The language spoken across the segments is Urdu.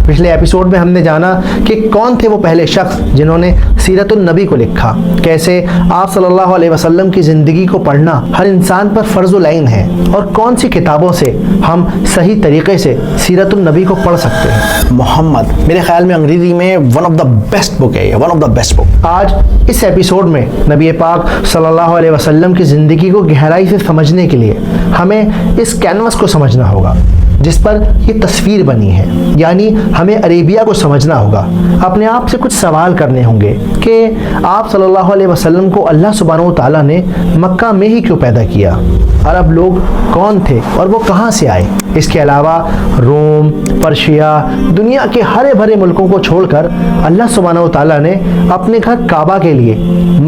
پچھلے ایپیسوڈ میں ہم نے جانا کہ کون تھے وہ پہلے شخص جنہوں نے سیرت النبی کو لکھا، کیسے آپ صلی اللہ علیہ وسلم کی زندگی کو پڑھنا ہر انسان پر فرض العین ہے، اور کون سی کتابوں سے ہم صحیح طریقے سے سیرت النبی کو پڑھ سکتے ہیں۔ محمد میرے خیال میں انگریزی میں ون آف دا بیسٹ بک ہے، ون آف دا بیسٹ بک۔ آج اس ایپیسوڈ میں نبی پاک صلی اللہ علیہ وسلم کی زندگی کو گہرائی سے سمجھنے کے لیے ہمیں اس کینوس کو سمجھنا ہوگا جس پر یہ تصویر بنی ہے، یعنی ہمیں عربیہ کو سمجھنا ہوگا۔ اپنے آپ سے کچھ سوال کرنے ہوں گے کہ آپ صلی اللہ علیہ وسلم کو اللہ سبحانہ و تعالیٰ نے مکہ میں ہی کیوں پیدا کیا؟ عرب لوگ کون تھے اور وہ کہاں سے آئے؟ اس کے علاوہ روم، پرشیا، دنیا کے ہرے بھرے ملکوں کو چھوڑ کر اللہ سبحانہ و تعالیٰ نے اپنے گھر کعبہ کے لیے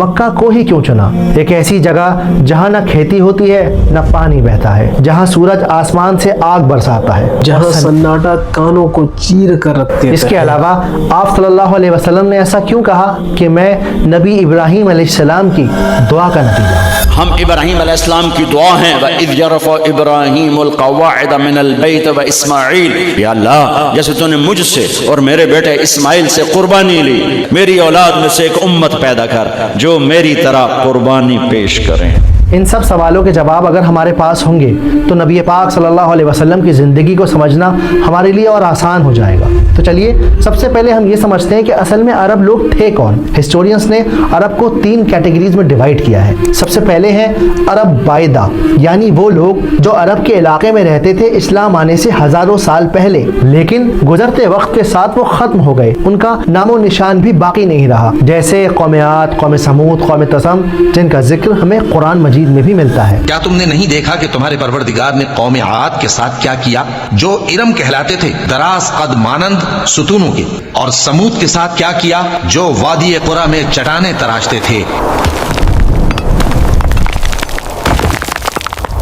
مکہ کو ہی کیوں چنا؟ ایک ایسی جگہ جہاں نہ کھیتی ہوتی ہے نہ پانی بہتا ہے، جہاں سورج آسمان سے آگ برساتا ہے، جہاں سناٹا کانوں کو چیر کر رکھتے ہیں۔ اس کے علاوہ آپ صلی اللہ علیہ وسلم نے ایسا کیوں کہا کہ میں نبی ابراہیم علیہ السلام کی دعا کا نتیجہ ہوں؟ ہم ابراہیم علیہ السلام کی دعا ہیں، وَإِذْ يَرْفَعُ إِبْرَاهِيمُ الْقَوَاعِدَ مِنَ الْبَيْتِ وَإِسْمَاعِيلُ، یا اللہ جیسے تو نے مجھ سے اور میرے بیٹے اسماعیل سے قربانی لی، میری اولاد میں سے ایک امت پیدا کر جو میری طرح قربانی پیش کریں۔ ان سب سوالوں کے جواب اگر ہمارے پاس ہوں گے تو نبی پاک صلی اللہ علیہ وسلم کی زندگی کو سمجھنا ہمارے لیے اور آسان ہو جائے گا۔ تو چلیے سب سے پہلے ہم یہ سمجھتے ہیں کہ اصل میں عرب لوگ تھے کون۔ ہسٹورینز نے عرب کو 3 کیٹیگریز میں ڈیوائیڈ کیا ہے۔ سب سے پہلے ہیں عرب بائدہ، یعنی وہ لوگ جو عرب کے علاقے میں رہتے تھے اسلام آنے سے ہزاروں سال پہلے، لیکن گزرتے وقت کے ساتھ وہ ختم ہو گئے، ان کا نام و نشان بھی باقی نہیں رہا، جیسے قوم عاد، قوم سمود، قوم تسم، جن کا ذکر ہمیں قرآن مجید میں بھی ملتا ہے۔ کیا تم نے نہیں دیکھا کہ تمہارے پروردگار نے قوم عاد کے ساتھ کیا کیا جو ارم کہلاتے تھے دراز قد مانند ستونوں کے، اور سمود کے ساتھ کیا کیا جو وادی قرا میں چٹانیں تراشتے تھے۔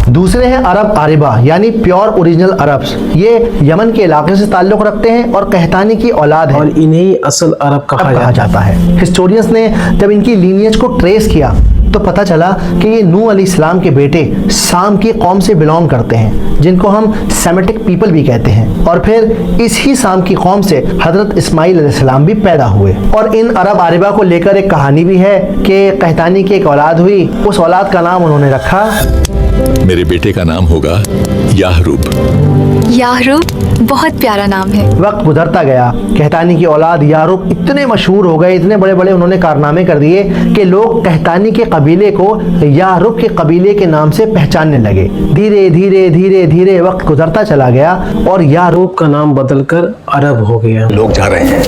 دوسرے ہیں عرب عاربہ، یعنی پیور اوریجنل عربس، یہ یمن کے علاقے سے تعلق رکھتے ہیں اور قحطانی کی اولاد ہیں، اور انہیں اصل عرب کہا جاتا ہے۔ ہسٹورینز نے جب ان کی لینیج کو ٹریس کیا تو پتہ چلا کہ یہ نوح علیہ السلام کے بیٹے سام کی قوم سے بلونگ کرتے ہیں، جن کو ہم سیمیٹک پیپل بھی کہتے ہیں، اور پھر اس ہی سام کی قوم سے حضرت اسماعیل علیہ السلام بھی پیدا ہوئے۔ اور ان عرب عاربہ کو لے کر ایک کہانی بھی ہے کہ قحطانی کی ایک اولاد ہوئی، اس اولاد کا نام انہوں نے رکھا، میرے بیٹے کا نام ہوگا یاہروب۔ یاہروب بہت پیارا نام ہے۔ وقت گزرتا گیا، قحطانی کی اولاد یاہروب اتنے مشہور ہو گئے، اتنے بڑے بڑے انہوں نے کارنامے کر دیے کہ لوگ قحطانی کے قبیلے کو یاہروب کے قبیلے کے نام سے پہچاننے لگے۔ دھیرے دھیرے دھیرے دھیرے وقت گزرتا چلا گیا اور یاہروب کا نام بدل کر عرب ہو گیا۔ لوگ جا رہے ہیں۔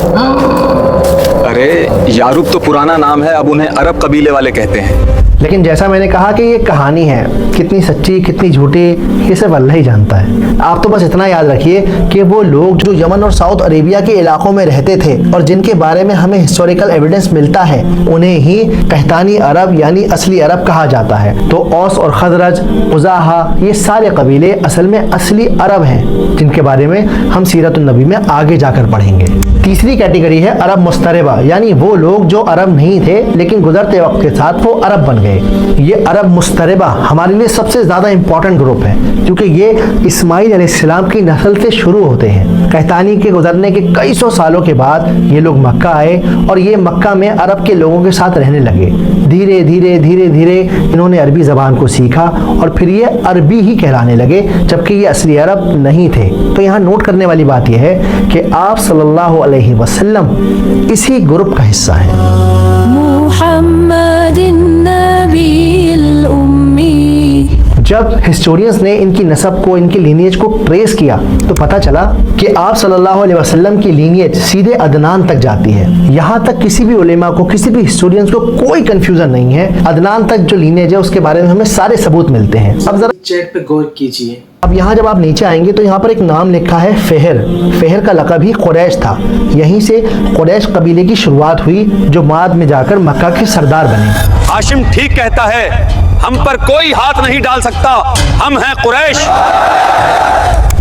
ارے یاروب تو پرانا نام ہے، اب انہیں عرب قبیلے والے کہتے ہیں۔ لیکن جیسا میں نے کہا کہ یہ کہانی ہے، کتنی سچی کتنی جھوٹی یہ صرف اللہ ہی جانتا ہے۔ آپ تو بس اتنا یاد رکھیے کہ وہ لوگ جو یمن اور ساؤتھ عربیہ کے علاقوں میں رہتے تھے اور جن کے بارے میں ہمیں ہسٹوریکل ایویڈنس ملتا ہے، انہیں ہی قحطانی عرب یعنی اصلی عرب کہا جاتا ہے۔ تو اوس اور خزرج، قزاحہ، یہ سارے قبیلے اصل میں اصلی عرب ہیں، جن کے بارے میں ہم سیرت النبی میں آگے جا کر پڑھیں گے۔ تیسری کیٹیگری ہے عرب مستربہ، یعنی وہ لوگ جو عرب نہیں تھے لیکن گزرتے وقت کے ساتھ وہ عرب بن گئے۔ یہ عرب مستربہ ہمارے لیے سب سے زیادہ امپورٹنٹ گروپ ہے، کیونکہ یہ اسماعیل علیہ السلام کی نسل سے شروع ہوتے ہیں۔ قحطانی کے گزرنے کے کئی سو سالوں کے بعد یہ لوگ مکہ آئے اور یہ مکہ میں عرب کے لوگوں کے ساتھ رہنے لگے۔ دھیرے دھیرے دھیرے دھیرے انہوں نے عربی زبان کو سیکھا اور پھر یہ عربی ہی کہلانے لگے، جبکہ یہ اصلی عرب نہیں تھے۔ تو یہاں نوٹ کرنے والی بات یہ ہے کہ آپ صلی اللہ علیہ وسلم اسی گروپ کا حصہ ہیں۔ محمد النبی الأمی۔ جب ہسٹورینز نے ان کی نسب کو، ان کی لینیج کو ٹریس کیا تو پتہ چلا کہ آپ صلی اللہ علیہ وسلم کی لینیج سیدھے عدنان تک جاتی ہے۔ یہاں تک کسی بھی علماء کو، کسی بھی ہسٹورینز کو کوئی کنفیوژن نہیں ہے، عدنان تک جو لینیج ہے اس کے بارے میں ہمیں سارے ثبوت ملتے ہیں۔ اب ذرا چیٹ پہ غور کیجیے۔ اب یہاں جب آپ نیچے آئیں گے تو یہاں پر ایک نام لکھا ہے فہر۔ فہر کا لقب ہی قریش تھا، یہیں سے قریش قبیلے کی شروعات ہوئی جو بعد میں جا کر مکہ کے سردار بنے۔ ہاشم ٹھیک کہتا ہے، ہم پر کوئی ہاتھ نہیں ڈال سکتا، ہم ہیں قریش۔